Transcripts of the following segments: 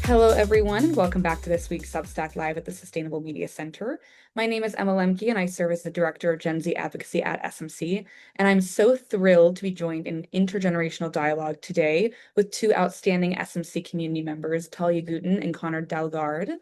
Hello, everyone, and welcome back to this week's Substack Live at the Sustainable Media Center. My name is Emma Lemke, and I serve as the Director of Gen Z Advocacy at SMC. And I'm so thrilled to be joined in intergenerational dialogue today with two outstanding SMC community members, Talia Guten and Connor Dalgard.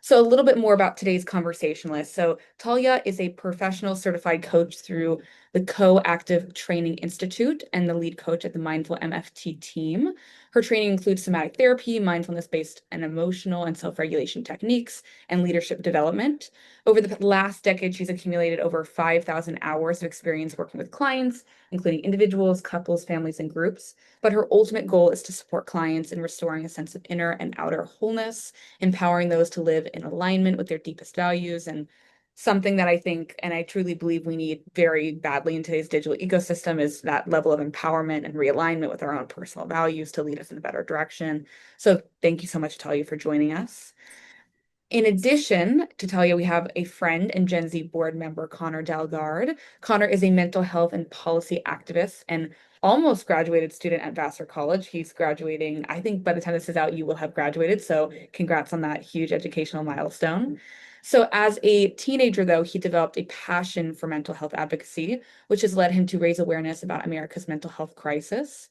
So, a little bit more about today's conversationalist. So, Talia is a professional certified coach through the Co-Active Training Institute and the lead coach at the Mindful MFT team. Her training includes somatic therapy, mindfulness-based and emotional and self-regulation techniques, and leadership development. Over the last decade, she's accumulated over 5,000 hours of experience working with clients, including individuals, couples, families, and groups. But her ultimate goal is to support clients in restoring a sense of inner and outer wholeness, empowering those to live in alignment with their deepest values, and something that I think and I truly believe we need very badly in today's digital ecosystem is that level of empowerment and realignment with our own personal values to lead us in a better direction. So thank you so much, Talia, for joining us. In addition to Talia, we have a friend and Gen Z board member, Connor Dalgard. Connor is a mental health and policy activist and almost graduated student at Vassar College. He's graduating, I think by the time this is out, you will have graduated. So congrats on that huge educational milestone. So as a teenager, though, he developed a passion for mental health advocacy, which has led him to raise awareness about America's mental health crisis.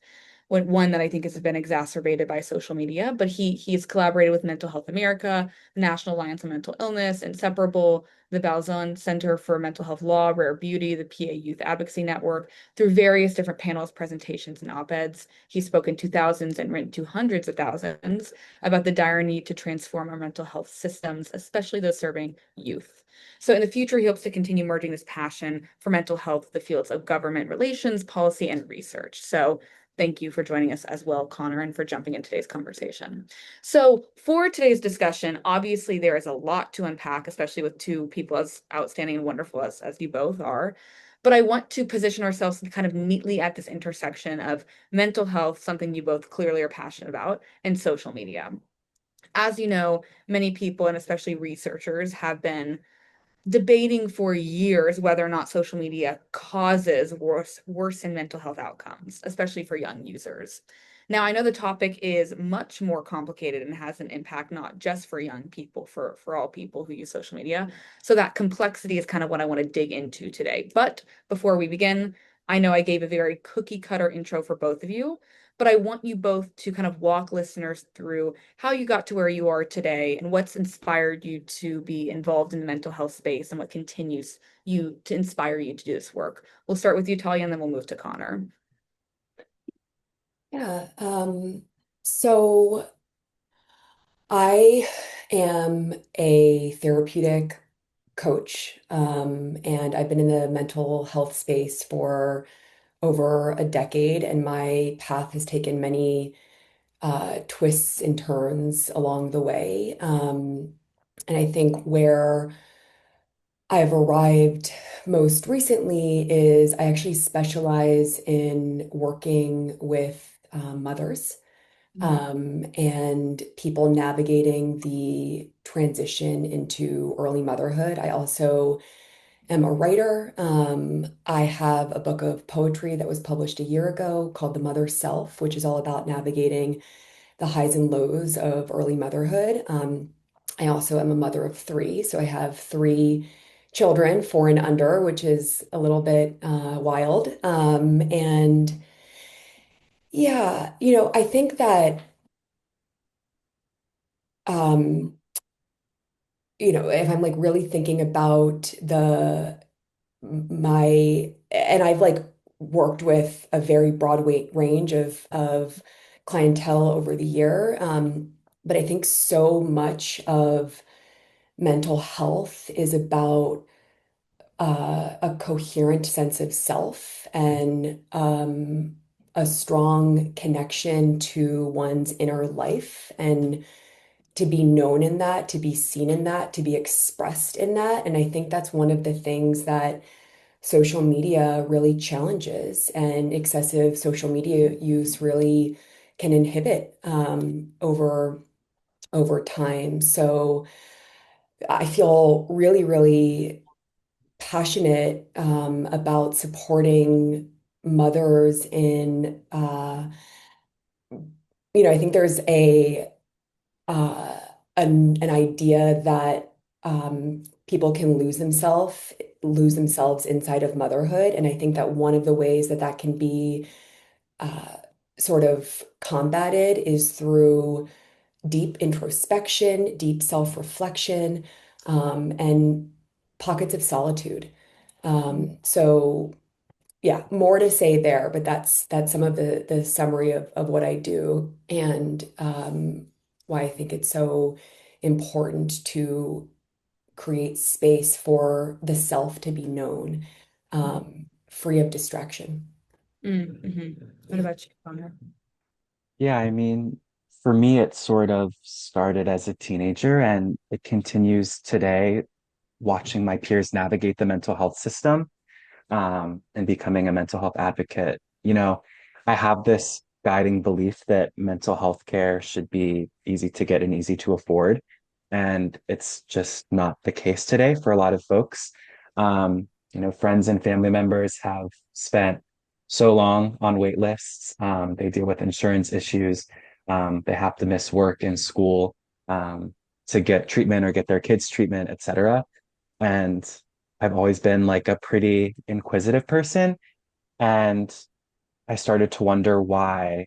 One that I think has been exacerbated by social media, but he's collaborated with Mental Health America, the National Alliance on Mental Illness, Inseparable, the Balzan Center for Mental Health Law, Rare Beauty, the PA Youth Advocacy Network, through various different panels, presentations, and op-eds. He's spoken to thousands and written to hundreds of thousands about the dire need to transform our mental health systems, especially those serving youth. So in the future, he hopes to continue merging this passion for mental health with the fields of government relations, policy, and research. So thank you for joining us as well, Connor, and for jumping in today's conversation. So, for today's discussion, obviously there is a lot to unpack, especially with two people as outstanding and wonderful as you both are. But I want to position ourselves kind of neatly at this intersection of mental health, something you both clearly are passionate about, and social media. As you know, many people, and especially researchers, have been debating for years whether or not social media causes worsen mental health outcomes, especially for young users. Now, I know the topic is much more complicated and has an impact not just for young people, for all people who use social media. So that complexity is kind of what I want to dig into today. But before we begin, I know I gave a very cookie cutter intro for both of you, but I want you both to kind of walk listeners through how you got to where you are today and what's inspired you to be involved in the mental health space and what continues you to inspire you to do this work. We'll start with you, Talia, and then we'll move to Connor. Yeah, so I am a therapeutic coach, and I've been in the mental health space for over a decade, and my path has taken many twists and turns along the way. And I think where I've arrived most recently is I actually specialize in working with mothers and people navigating the transition into early motherhood. I also am a writer. I have a book of poetry that was published a year ago called The Mother Self, which is all about navigating the highs and lows of early motherhood. I also am a mother of three, so I have three children, four and under, which is a little bit wild. And yeah, I think that um, if I'm like really thinking about the my and I've like worked with a very broad weight range of clientele over the year. But I think so much of mental health is about a coherent sense of self and a strong connection to one's inner life and to be known in that, to be seen in that, to be expressed in that. And I think that's one of the things that social media really challenges, and excessive social media use really can inhibit over time. So I feel really, really passionate about supporting mothers in I think there's uh, an idea that people can lose themselves inside of motherhood. And I think that one of the ways that that can be uh, sort of combated is through deep introspection, deep self-reflection, and pockets of solitude. So yeah, more to say there, but that's some of the summary of what I do and why I think it's so important to create space for the self to be known, free of distraction. Mm-hmm. What Yeah. about you, Connor? Yeah, I mean, for me, it sort of started as a teenager and it continues today, watching my peers navigate the mental health system, and becoming a mental health advocate. I have this guiding belief that mental health care should be easy to get and easy to afford. And it's just not the case today for a lot of folks. Friends and family members have spent so long on wait lists. They deal with insurance issues. They have to miss work and school to get treatment or get their kids treatment, etc. And I've always been like a pretty inquisitive person. And I started to wonder why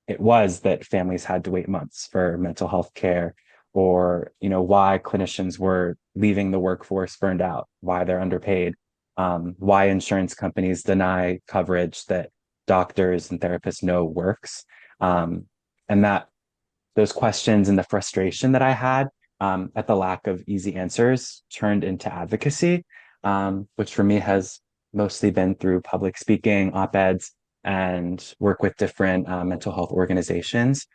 it was that families had to wait months for mental health care, or why clinicians were leaving the workforce burned out, why they're underpaid, why insurance companies deny coverage that doctors and therapists know works. And that those questions and the frustration that I had at the lack of easy answers turned into advocacy, which for me has mostly been through public speaking, op-eds, and work with different mental health organizations.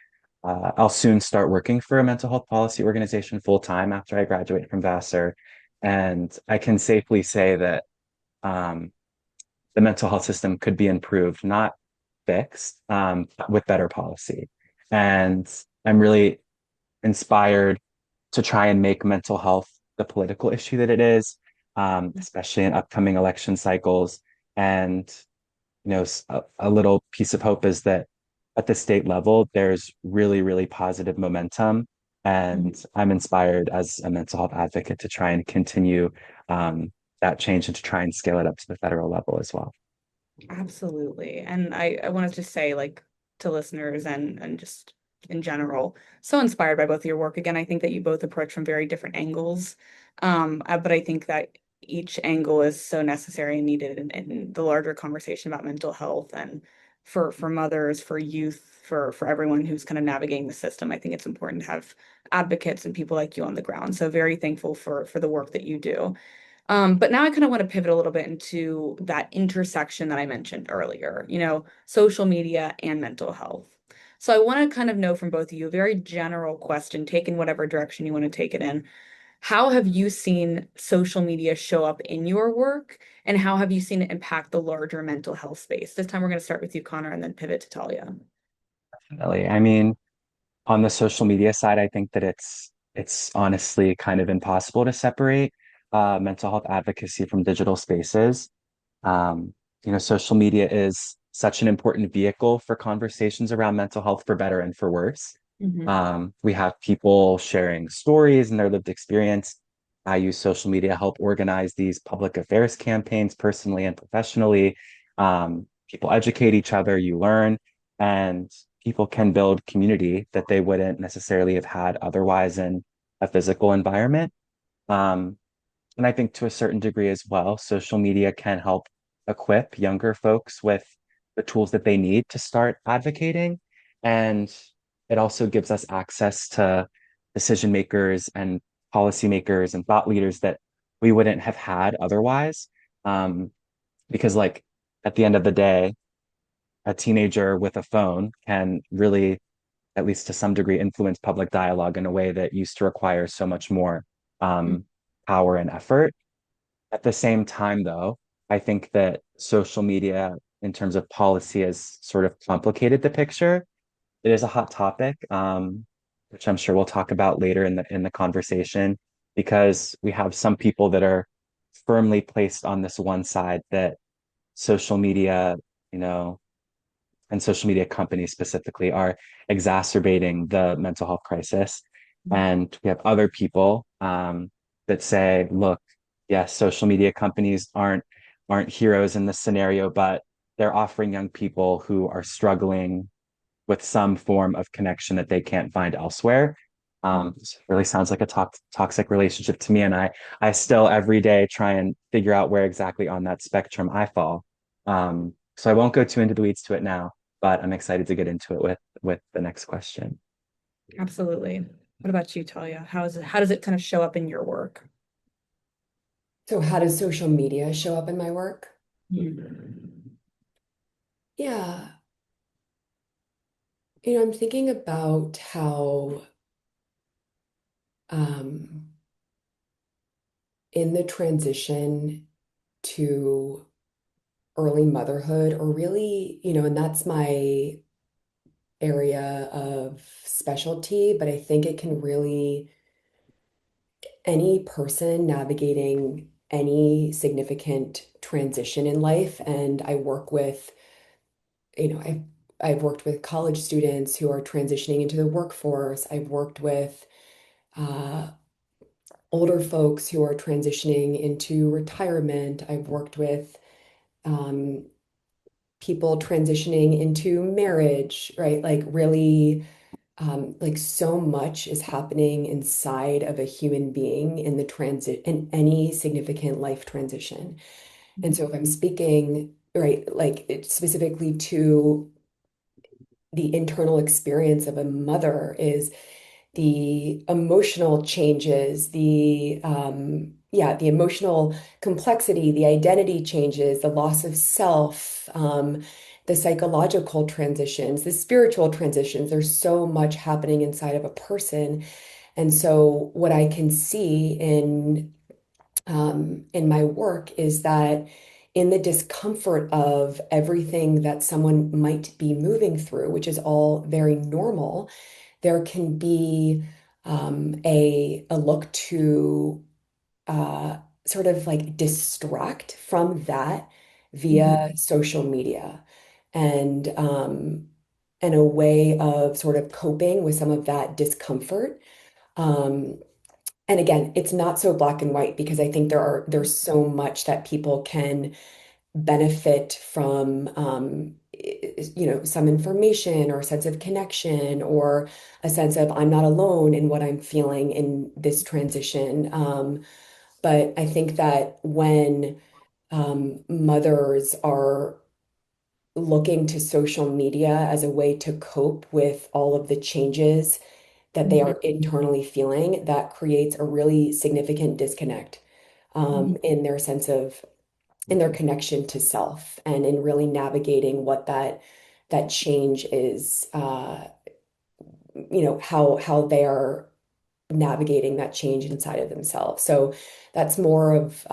I'll soon start working for a mental health policy organization full time after I graduate from Vassar. And I can safely say that um, the mental health system could be improved, not fixed, with better policy. And I'm really inspired to try and make mental health the political issue that it is, especially in upcoming election cycles. And a little piece of hope is that at the state level, there's really, really positive momentum. And I'm inspired as a mental health advocate to try and continue that change and to try and scale it up to the federal level as well. Absolutely. And I wanted to say, like, to listeners and just in general, so inspired by both of your work. Again, I think that you both approach from very different angles. But I think that each angle is so necessary and needed in the larger conversation about mental health and for mothers, for youth, for everyone who's kind of navigating the system. I think it's important to have advocates and people like you on the ground. So very thankful for the work that you do. But now I kind of want to pivot a little bit into that intersection that I mentioned earlier, social media and mental health. So I want to kind of know from both of you a very general question, take in whatever direction you want to take it in. How have you seen social media show up in your work, and how have you seen it impact the larger mental health space? This time we're going to start with you, Connor, and then pivot to Talia. Definitely. I mean, on the social media side, I think that it's honestly kind of impossible to separate mental health advocacy from digital spaces. Um, Social media is such an important vehicle for conversations around mental health, for better and for worse. Hmm. We have people sharing stories and their lived experience. I use social media to help organize these public affairs campaigns personally and professionally. People educate each other, you learn, and people can build community that they wouldn't necessarily have had otherwise in a physical environment. Um, and I think to a certain degree as well, social media can help equip younger folks with the tools that they need to start advocating. And it also gives us access to decision makers and policymakers and thought leaders that we wouldn't have had otherwise. Um, because, like, at the end of the day, a teenager with a phone can really, at least to some degree, influence public dialogue in a way that used to require so much more power and effort. At the same time, though, I think that social media, in terms of policy, has sort of complicated the picture. It is a hot topic, which I'm sure we'll talk about later in the conversation, because we have some people that are firmly placed on this one side that social media, you know, and social media companies specifically are exacerbating the mental health crisis. And we have other people that say, look, yes, social media companies aren't heroes in this scenario, but they're offering young people who are struggling with some form of connection that they can't find elsewhere. This really sounds like a toxic relationship to me, and I still every day try and figure out where exactly on that spectrum I fall. So I won't go too into the weeds to it now, but I'm excited to get into it with the next question. Absolutely. What about you, Talia? How does it kind of show up in your work? So how does social media show up in my work? Mhm. Yeah, I'm thinking about how um, in the transition to early motherhood, or really, and that's my area of specialty, but I think it can really, any person navigating any significant transition in life, and I work with, I've worked with college students who are transitioning into the workforce. I've worked with uh, older folks who are transitioning into retirement. I've worked with um, people transitioning into marriage, right? Like really, like so much is happening inside of a human being in the transit in any significant life transition. And so if I'm speaking, right, like specifically to the internal experience of a mother is the emotional changes, the emotional complexity, the identity changes, the loss of self, the psychological transitions, the spiritual transitions. There's so much happening inside of a person. And so what I can see in my work is that in the discomfort of everything that someone might be moving through, which is all very normal, there can be a look to uh, sort of like distract from that Mhm. via social media and a way of sort of coping with some of that discomfort. Um, and again, it's not so black and white because I think there's so much that people can benefit from some information or a sense of connection or a sense of I'm not alone in what I'm feeling in this transition. But I think that when mothers are looking to social media as a way to cope with all of the changes that they Mhm. are internally feeling, that creates a really significant disconnect Mhm. in their sense of in their connection to self and in really navigating what that change is, how they are navigating that change inside of themselves. So that's more of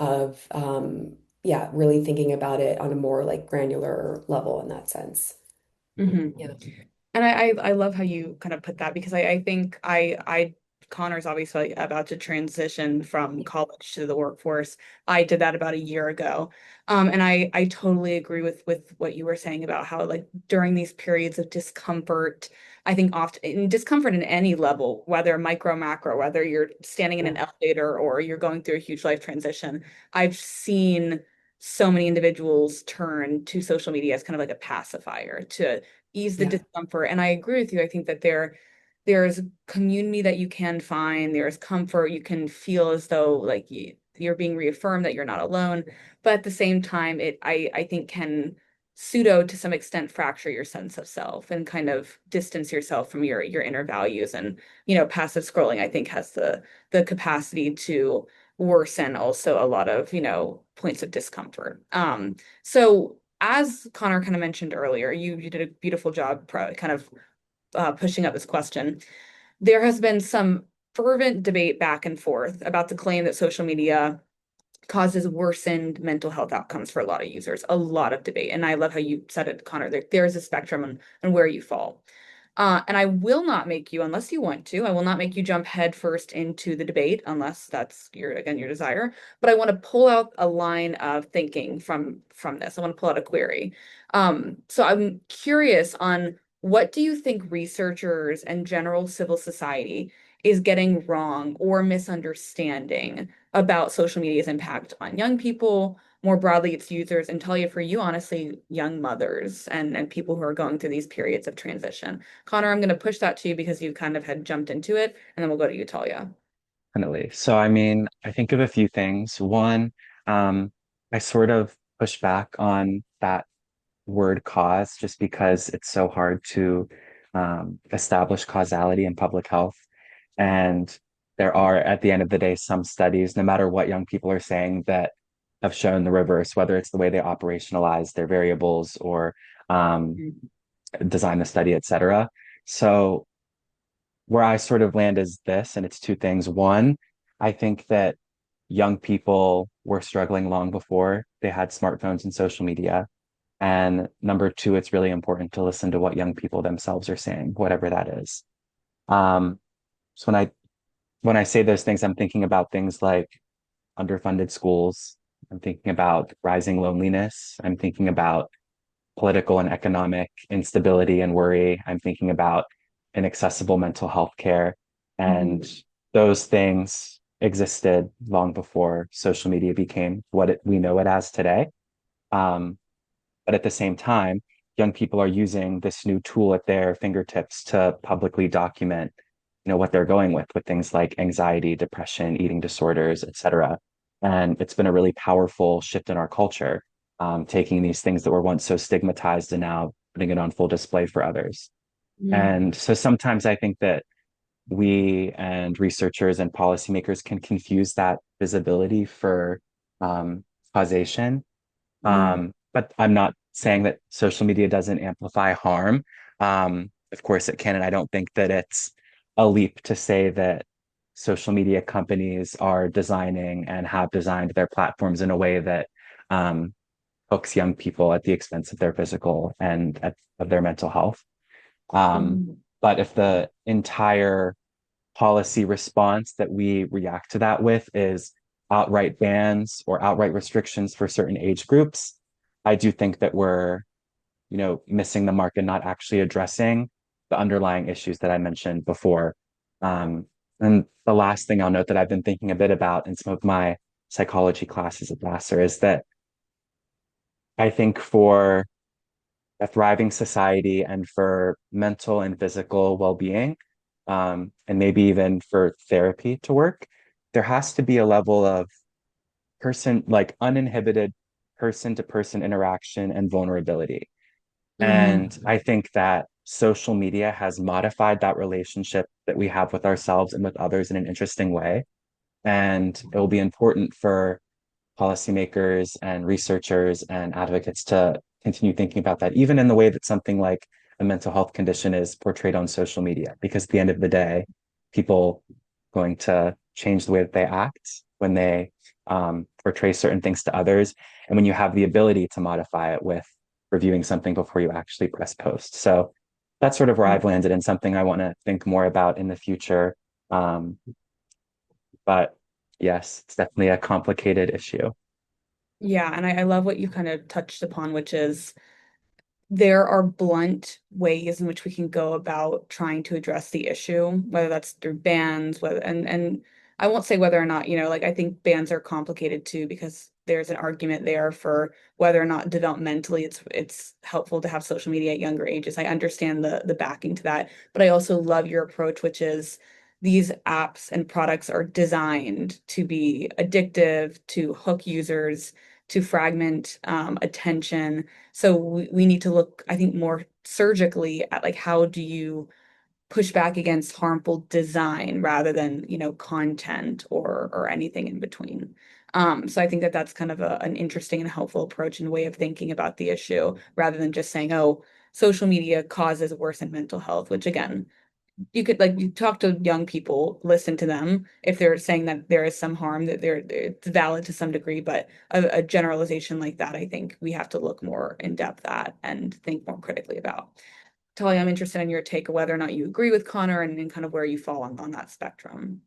yeah, really thinking about it on a more like granular level in that sense. Mhm. Yeah. And I love how you kind of put that because I think I Connor's obviously about to transition from college to the workforce. I did that about a year ago. And I totally agree with what you were saying about how like during these periods of discomfort, I think often in discomfort in any level, whether micro, macro, whether you're standing in Yeah. an elevator or you're going through a huge life transition, I've seen so many individuals turn to social media as kind of like a pacifier to ease the Yeah. discomfort. And I agree with you. I think that there's community that you can find, there's comfort. You can feel as though like you're being reaffirmed that you're not alone. But at the same time, I think can pseudo to some extent fracture your sense of self and kind of distance yourself from your inner values. And passive scrolling I think has the capacity to worsen also a lot of points of discomfort. So as Connor kind of mentioned earlier, you did a beautiful job kind of pushing up this question. There has been some fervent debate back and forth about the claim that social media causes worsened mental health outcomes for a lot of users. A lot of debate. And I love how you said it, Connor. There's a spectrum on where you fall. And I will not make you, unless you want to, I will not make you jump headfirst into the debate unless that's your desire. But I want to pull out a line of thinking from this. I want to pull out a query. So I'm curious on what do you think researchers and general civil society is getting wrong or misunderstanding about social media's impact on young people, more broadly its users, and Talia, for you, honestly, young mothers and people who are going through these periods of transition. Connor, I'm going to push that to you because you kind of had jumped into it, and then we'll go to you, Talia. Definitely. So, I mean, I think of a few things. One, I sort of push back on that word cause just because it's so hard to establish causality in public health. And there are, at the end of the day, some studies, no matter what young people are saying, that have shown the reverse, whether it's the way they operationalize their variables or um, design the study, et cetera. So where I sort of land is this, and it's two things. One, I think that young people were struggling long before they had smartphones and social media. And number two, it's really important to listen to what young people themselves are saying, whatever that is. Um, so when I say those things, I'm thinking about things like underfunded schools. I'm thinking about rising loneliness. I'm thinking about political and economic instability and worry. I'm thinking about inaccessible mental health care. And Mhm. those things existed long before social media became we know it as today. Um, but at the same time, young people are using this new tool at their fingertips to publicly document, what they're going with things like anxiety, depression, eating disorders, et cetera. And it's been a really powerful shift in our culture, taking these things that were once so stigmatized and now putting it on full display for others. Mm. And so sometimes I think that we and researchers and policymakers can confuse that visibility for um, causation, Mm. but I'm not saying that social media doesn't amplify harm. Of course it can, and I don't think that it's a leap to say that social media companies are designing and have designed their platforms in a way that um, hooks young people at the expense of their physical and of their mental health. Um, Mhm. but if the entire policy response that we react to that with is outright bans or outright restrictions for certain age groups, I do think that we're, missing the mark and not actually addressing the underlying issues that I mentioned before. And the last thing I'll note that I've been thinking a bit about in some of my psychology classes at Vassar is that I think for a thriving society and for mental and physical well-being, and maybe even for therapy to work, there has to be a level of like uninhibited person to person interaction and vulnerability. And Mhm. I think that social media has modified that relationship that we have with ourselves and with others in an interesting way. And it will be important for policymakers and researchers and advocates to continue thinking about that, even in the way that something like a mental health condition is portrayed on social media. Because at the end of the day, people going to change the way that they act when they portray certain things to others, and when you have the ability to modify it with reviewing something before you actually press post. So that's sort of where I've landed and something I want to think more about in the future. Um, but yes, it's definitely a complicated issue. Yeah, and I love what you kind of touched upon, which is there are blunt ways in which we can go about trying to address the issue, whether that's through bans, whether and I won't say whether or not, like I think bans are complicated too because there's an argument there for whether or not developmentally it's helpful to have social media at younger ages. I understand the backing to that, but I also love your approach, which is these apps and products are designed to be addictive, to hook users, to fragment attention. So we need to look, I think, more surgically at like how do you push back against harmful design rather than, content or anything in between. So I think that that's kind of an interesting and helpful approach and way of thinking about the issue rather than just saying, oh, social media causes worsened mental health, which again, you could like you talk to young people, listen to them. If they're saying that there is some harm, that it's valid to some degree, but a generalization like that, I think we have to look more in depth at and think more critically about. Tali, I'm interested in your take of whether or not you agree with Connor and kind of where you fall on that spectrum.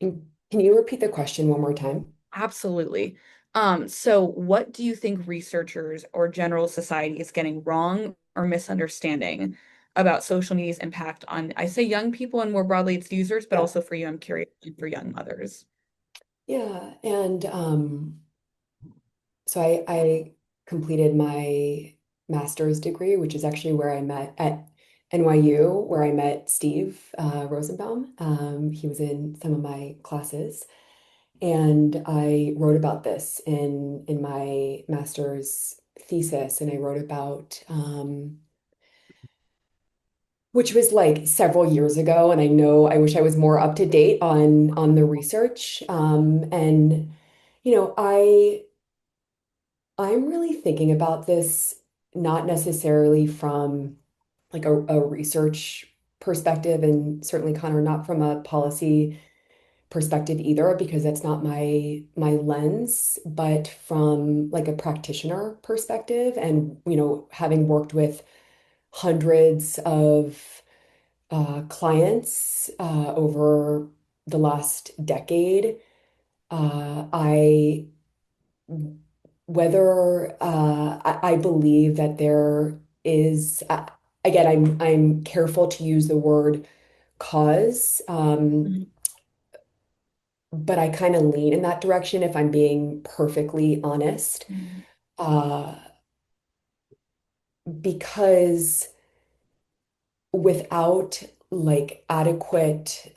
Can you repeat the question one more time? Absolutely. So what do you think researchers or general society is getting wrong or misunderstanding about social media's impact on, I say young people and more broadly its users, but Yeah. also for you, I'm curious, for young mothers. Yeah. And so I completed my master's degree, which is actually where I met at NYU, where I met Steve Rosenbaum. He was in some of my classes. And I wrote about this in my master's thesis, and I wrote about which was like several years ago, and I know I wish I was more up to date on the research. And I'm really thinking about this not necessarily from like a research perspective, and certainly Connor, not from a policy perspective either, because that's not my lens, but from like a practitioner perspective. And having worked with hundreds of clients over the last decade, I whether I believe that there is again, I'm careful to use the word cause, Mhm. but I kind of lean in that direction if I'm being perfectly honest, Mhm. uh, because without like adequate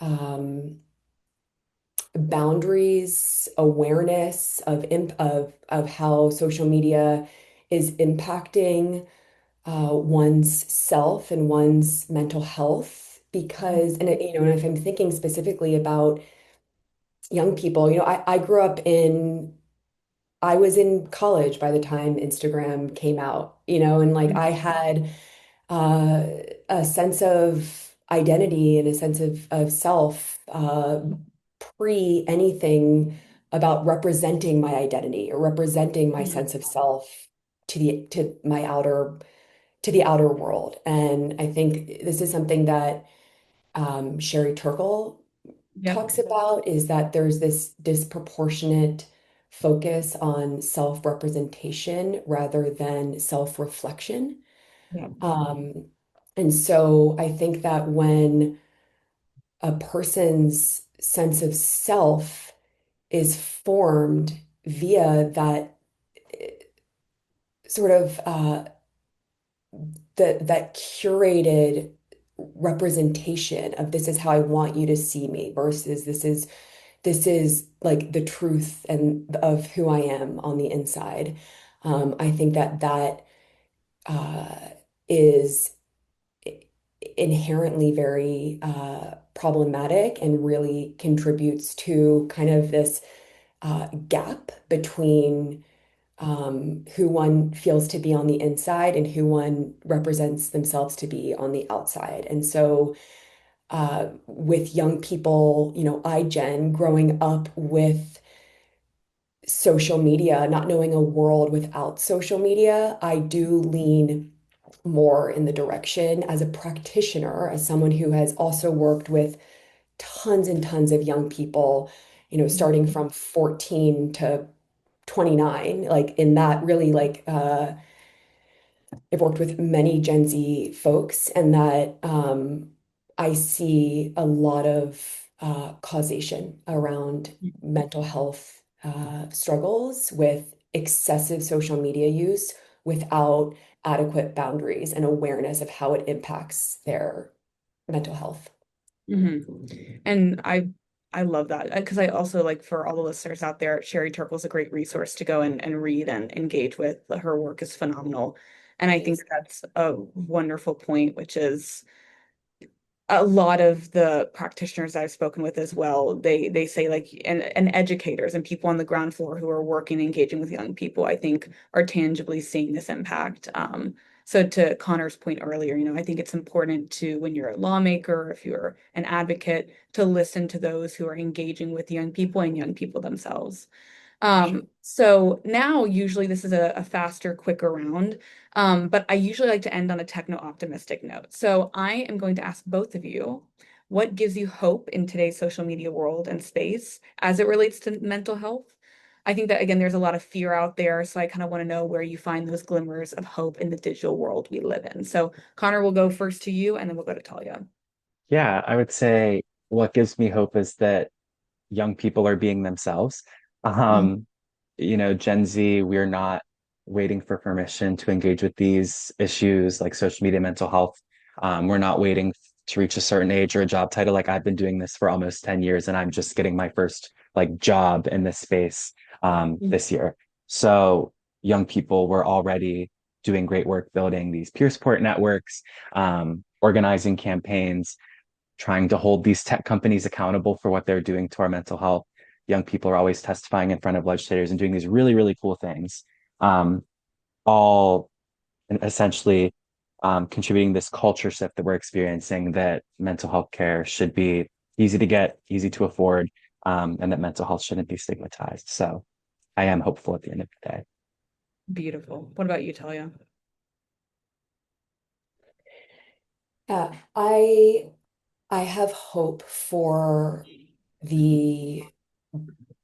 boundaries, awareness of how social media is impacting one's self and one's mental health. Because, and if I'm thinking specifically about young people, I grew up I was in college by the time Instagram came out, and like I had uh, a sense of identity and a sense of self pre anything about representing my identity or representing my Mhm. sense of self to the outer world. And I think this is something that Sherry Turkle Yep. talks about, is that there's this disproportionate focus on self-representation rather than self-reflection. Yep. Um, and so I think that when a person's sense of self is formed via that sort of that curated representation of this is how I want you to see me versus this is like the truth and of who I am on the inside. I think that uh, is inherently very problematic and really contributes to kind of this gap between who one feels to be on the inside and who one represents themselves to be on the outside. And so with young people, iGen growing up with social media, not knowing a world without social media, I do lean more in the direction as a practitioner, as someone who has also worked with tons and tons of young people, starting from 14 to 29, like in that really like I've worked with many Gen Z folks, and that I see a lot of causation around mental health struggles with excessive social media use without adequate boundaries and awareness of how it impacts their mental health. And I love that because I also like for all the listeners out there, Sherry Turkle's a great resource to go and read and engage with. Her work is phenomenal. And I think Thanks. that's a wonderful point, which is a lot of the practitioners I've spoken with as well, they say like and educators and people on the ground floor who are working, engaging with young people, I think are tangibly seeing this impact. So to Connor's point earlier, I think it's important to, when you're a lawmaker, if you're an advocate, to listen to those who are engaging with young people and young people themselves. So now usually this is a faster, quicker round, but I usually like to end on a techno-optimistic note. So I am going to ask both of you, what gives you hope in today's social media world and space as it relates to mental health? I think that again, there's a lot of fear out there. So I kind of want to know where you find those glimmers of hope in the digital world we live in. So Connor, will go first to you and then we'll go to Talia. Yeah, I would say what gives me hope is that young people are being themselves. Mhm. Um, Gen Z, we're not waiting for permission to engage with these issues like social media, mental health. We're not waiting to reach a certain age or a job title. Like I've been doing this for almost 10 years and I'm just getting my first like job in this space this year. So young people were already doing great work building these peer support networks, organizing campaigns, trying to hold these tech companies accountable for what they're doing to our mental health. Young people are always testifying in front of legislators and doing these really, really cool things, all essentially contributing this culture shift that we're experiencing that mental health care should be easy to get, easy to afford, and that mental health shouldn't be stigmatized. So I am hopeful at the end of the day. Beautiful. What about you, Talia? Yeah, I have hope for the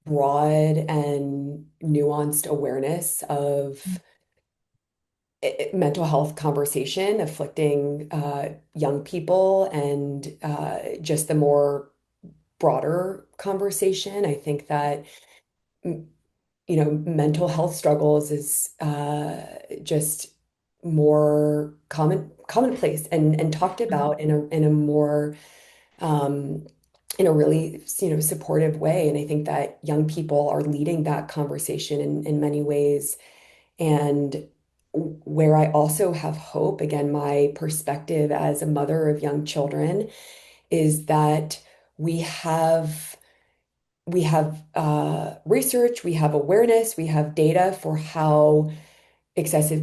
broad and nuanced awareness of mental health conversation afflicting young people and just the more broader conversation. I think that mental health struggles is just more commonplace and talked about in a more um, in a really, supportive way. And I think that young people are leading that conversation in many ways. And where I also have hope, again, my perspective as a mother of young children is that we have we have research, we have awareness, we have data for how excessive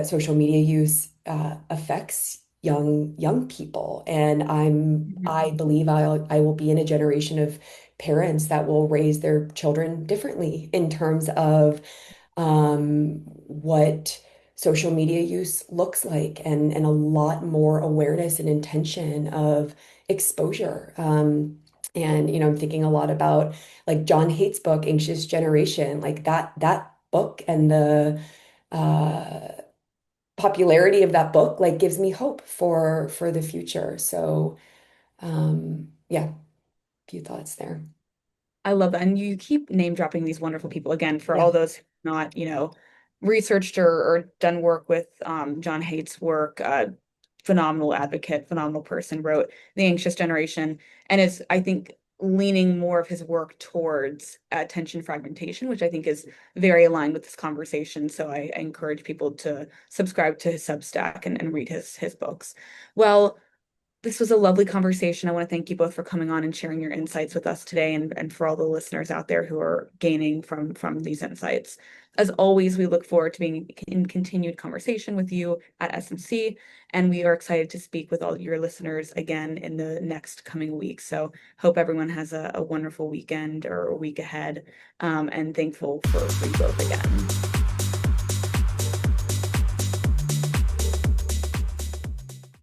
social media use affects young people. And I Mhm. believe I will be in a generation of parents that will raise their children differently in terms of what social media use looks like and a lot more awareness and intention of exposure. And I'm thinking a lot about like John Haight's book, Anxious Generation, like that book and the uh, popularity of that book like gives me hope for the future. So yeah, a few thoughts there. I love that. And you keep name dropping these wonderful people again for Yeah. all those who have not, researched or done work with John Haight's work, phenomenal advocate, phenomenal person, wrote The Anxious Generation, and is, I think, leaning more of his work towards attention fragmentation, which I think is very aligned with this conversation. So I encourage people to subscribe to his Substack and read his books. Well, this was a lovely conversation. I want to thank you both for coming on and sharing your insights with us today and for all the listeners out there who are gaining from these insights. As always, we look forward to being in continued conversation with you at SMC, and we are excited to speak with all your listeners again in the next coming week. So hope everyone has a wonderful weekend or a week ahead, and thankful for you both again.